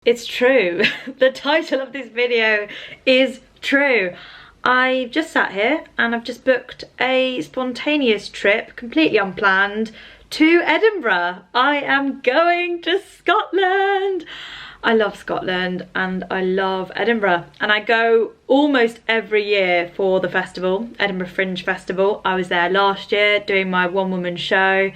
it's true. The title of this video is true. I just sat here and I've just booked a spontaneous trip, completely unplanned, to Edinburgh. I am going to Scotland. I love Scotland and I love Edinburgh, and I go almost every year for the festival, Edinburgh Fringe Festival. I was there last year doing my one-woman show,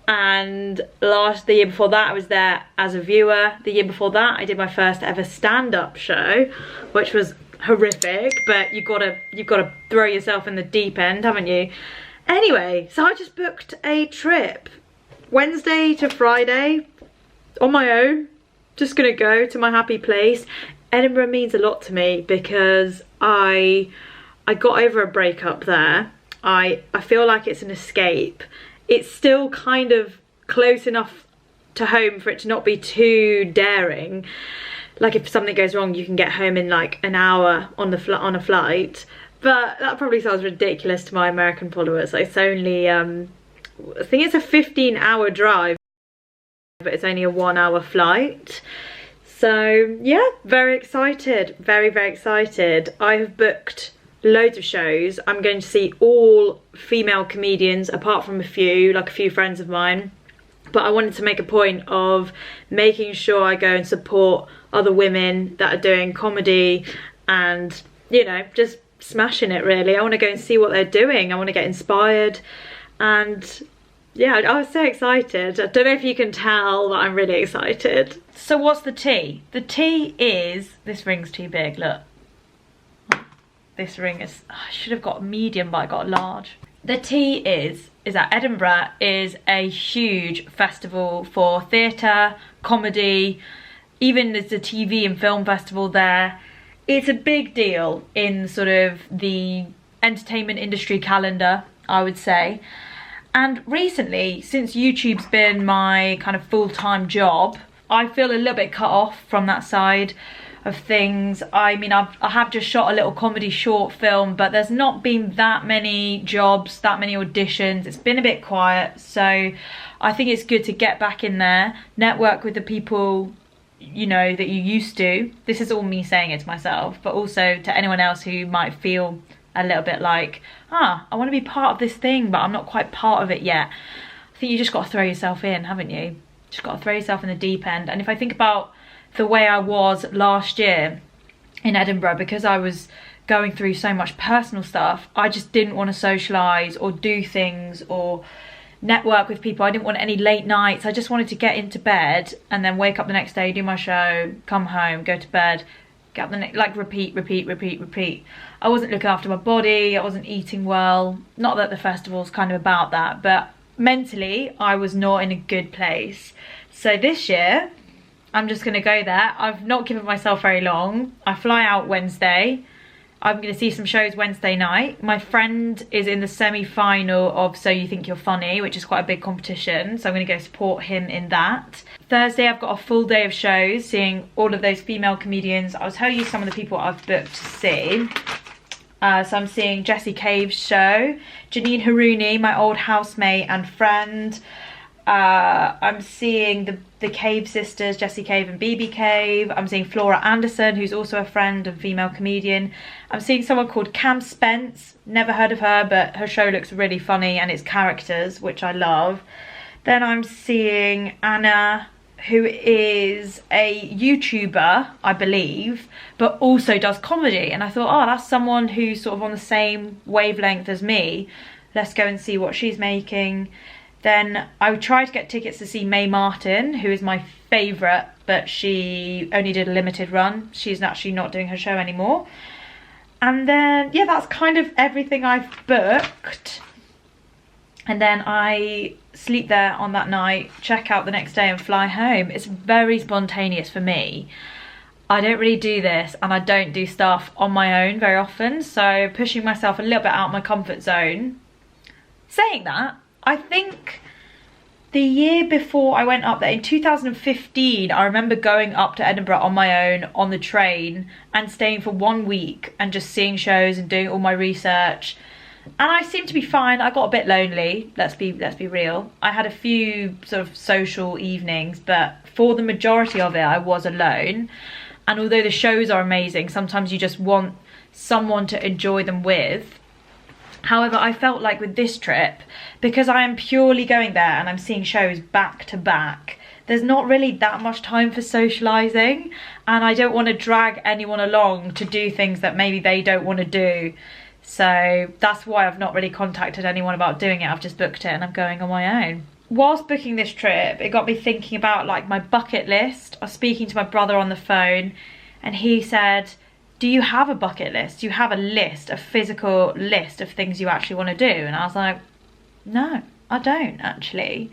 and the year before that I was there as a viewer. The year before that I did my first ever stand-up show, which was horrific, but you've got to throw yourself in the deep end, haven't you? Anyway, so I just booked a trip Wednesday to Friday on my own. Just gonna go to my happy place. Edinburgh means a lot to me because I got over a breakup there. I feel like it's an escape. It's still kind of close enough to home for it to not be too daring. Like if something goes wrong, you can get home in like an hour on a flight. But that probably sounds ridiculous to my American followers. It's only, I think it's a 15-hour drive, but it's only a 1-hour flight. So yeah, very excited, very excited. I have booked loads of shows. I'm going to see all female comedians apart from a few friends of mine, but I wanted to make a point of making sure I go and support other women that are doing comedy and, you know, just smashing it really. I want to go and see what they're doing. I want to get inspired, and yeah, I was so excited. I don't know if you can tell that I'm really excited. So what's the tea? The tea is, this ring's too big, look. This ring is, I should have got a medium, but I got a large. The tea is that Edinburgh is a huge festival for theatre, comedy, even there's a TV and film festival there. It's a big deal in sort of the entertainment industry calendar, I would say. And recently, since YouTube's been my kind of full-time job, I feel a little bit cut off from that side of things. I mean, I have just shot a little comedy short film, but there's not been that many jobs, that many auditions. It's been a bit quiet, so I think it's good to get back in there, network with the people, you know, that you used to. This is all me saying it to myself, but also to anyone else who might feel a little bit like, I want to be part of this thing, but I'm not quite part of it yet. I think you just got to throw yourself in, haven't you? Just got to throw yourself in the deep end. And if I think about the way I was last year in Edinburgh, because I was going through so much personal stuff, I just didn't want to socialise or do things or network with people. I didn't want any late nights. I just wanted to get into bed and then wake up the next day, do my show, come home, go to bed, get up the next, like repeat. I wasn't looking after my body, I wasn't eating well. Not that the festival's kind of about that, but mentally I was not in a good place. So this year I'm just gonna go there. I've not given myself very long. I fly out Wednesday. I'm going to see some shows Wednesday night. My friend is in the semi-final of So You Think You're Funny, which is quite a big competition, so I'm going to go support him in that. Thursday I've got a full day of shows, seeing all of those female comedians. I'll tell you some of the people I've booked to see. So I'm seeing Jessie Cave's show, Janine Harouni, my old housemate and friend. I'm seeing the Cave sisters, Jessie Cave and BB Cave. I'm seeing Flora Anderson, who's also a friend and female comedian. I'm seeing someone called Cam Spence. Never heard of her, but her show looks really funny and it's characters, which I love. Then I'm seeing Anna, who is a YouTuber, I believe, but also does comedy. And I thought, that's someone who's sort of on the same wavelength as me. Let's go and see what she's making. Then I tried to get tickets to see May Martin, who is my favourite, but she only did a limited run. She's actually not doing her show anymore. And then, yeah, that's kind of everything I've booked. And then I sleep there on that night, check out the next day and fly home. It's very spontaneous for me. I don't really do this, and I don't do stuff on my own very often, so pushing myself a little bit out of my comfort zone. Saying that, I think the year before I went up there, in 2015, I remember going up to Edinburgh on my own on the train and staying for 1 week and just seeing shows and doing all my research. And I seemed to be fine. I got a bit lonely, let's be real. I had a few sort of social evenings, but for the majority of it I was alone. And although the shows are amazing, sometimes you just want someone to enjoy them with. However, I felt like with this trip, because I am purely going there and I'm seeing shows back to back, there's not really that much time for socialising, and I don't want to drag anyone along to do things that maybe they don't want to do. So that's why I've not really contacted anyone about doing it. I've just booked it and I'm going on my own. Whilst booking this trip, it got me thinking about like my bucket list. I was speaking to my brother on the phone and he said, do you have a bucket list? Do you have a list, a physical list of things you actually want to do? And I was like, no, I don't actually.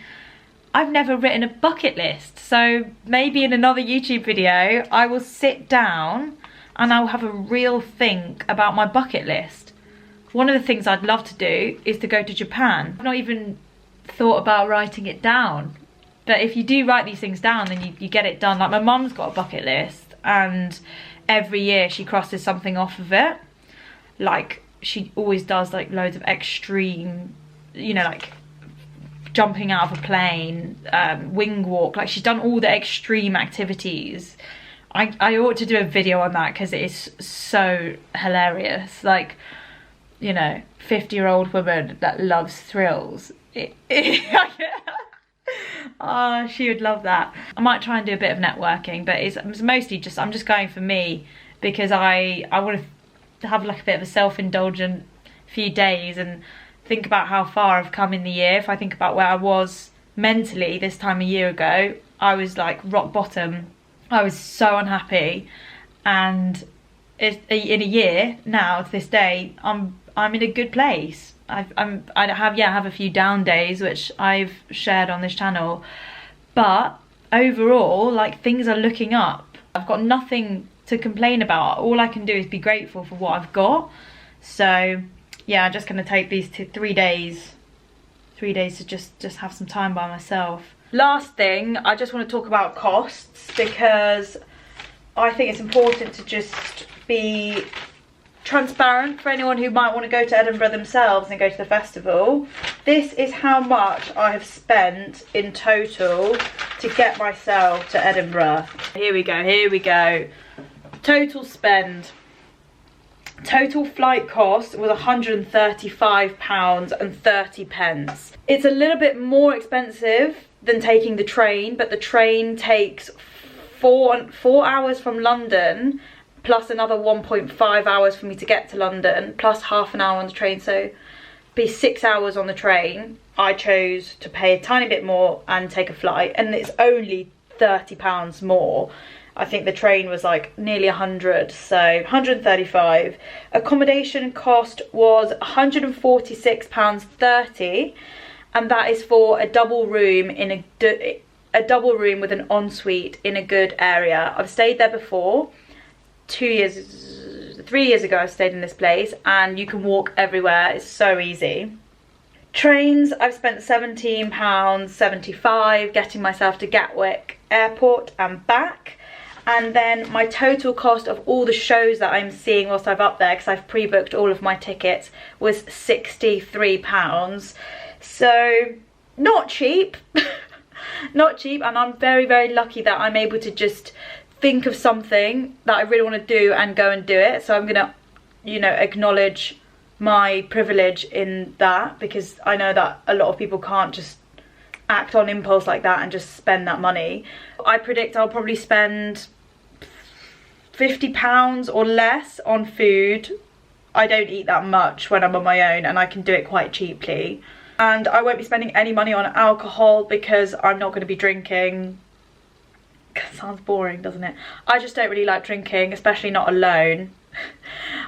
I've never written a bucket list. So maybe in another YouTube video, I will sit down and I'll have a real think about my bucket list. One of the things I'd love to do is to go to Japan. I've not even thought about writing it down. But if you do write these things down, then you get it done. Like my mum's got a bucket list and every year she crosses something off of it. Like she always does like loads of extreme, you know, like jumping out of a plane, wing walk. Like she's done all the extreme activities. I ought to do a video on that because it is so hilarious. Like, you know, 50-year-old woman that loves thrills. Oh, she would love that. I might try and do a bit of networking, but it's mostly just, I'm just going for me because I want to have like a bit of a self-indulgent few days and think about how far I've come in the year. If I think about where I was mentally this time a year ago, I was like rock bottom. I was so unhappy, and in a year now to this day, I'm in a good place. I have a few down days which I've shared on this channel, but overall like things are looking up. I've got nothing to complain about. All I can do is be grateful for what I've got. So yeah, I'm just gonna take these 3 days to just have some time by myself. Last thing, I just want to talk about costs because I think it's important to just be transparent for anyone who might want to go to Edinburgh themselves and go to the festival. This is how much I have spent in total to get myself to Edinburgh. Here we go. Total spend. Total flight cost was £135.30. It's a little bit more expensive than taking the train, but the train takes 4 hours from London, plus another 1.5 hours for me to get to London, plus half an hour on the train, so be 6 hours on the train. I chose to pay a tiny bit more and take a flight, and it's only £30 more. I think the train was like nearly 100, so 135. Accommodation cost was £146.30, and that is for a double room in a double room with an ensuite in a good area. I've stayed there before. 3 years ago I stayed in this place, and you can walk everywhere. It's so easy. Trains, I've spent £17.75 getting myself to Gatwick Airport and back. And then my total cost of all the shows that I'm seeing whilst I'm up there, because I've pre-booked all of my tickets, was £63. So not cheap. Not cheap, and I'm very, very lucky that I'm able to just think of something that I really want to do and go and do it. So I'm gonna, you know, acknowledge my privilege in that, because I know that a lot of people can't just act on impulse like that and just spend that money. I predict I'll probably spend £50 or less on food. I don't eat that much when I'm on my own, and I can do it quite cheaply. And I won't be spending any money on alcohol because I'm not going to be drinking. Sounds boring, doesn't it? I just don't really like drinking, especially not alone.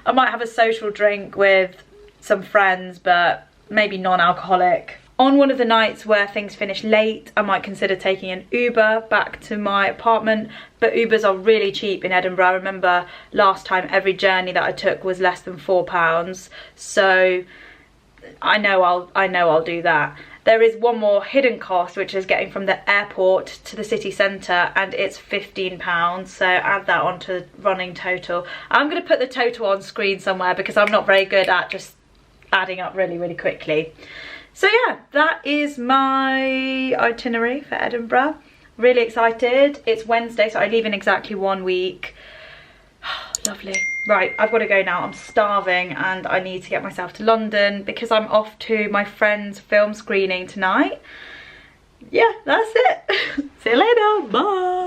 I might have a social drink with some friends, but maybe non-alcoholic. On one of the nights where things finish late, I might consider taking an Uber back to my apartment, but Ubers are really cheap in Edinburgh. I remember last time every journey that I took was less than £4, so I know I'll do that. There is one more hidden cost, which is getting from the airport to the city centre, and it's £15, so add that onto the running total. I'm going to put the total on screen somewhere because I'm not very good at just adding up really, really quickly. So yeah, that is my itinerary for Edinburgh. Really excited. It's Wednesday, so I leave in exactly 1 week. Lovely. Right, I've got to go now. I'm starving and I need to get myself to London because I'm off to my friend's film screening tonight. Yeah, that's it. See you later. Bye.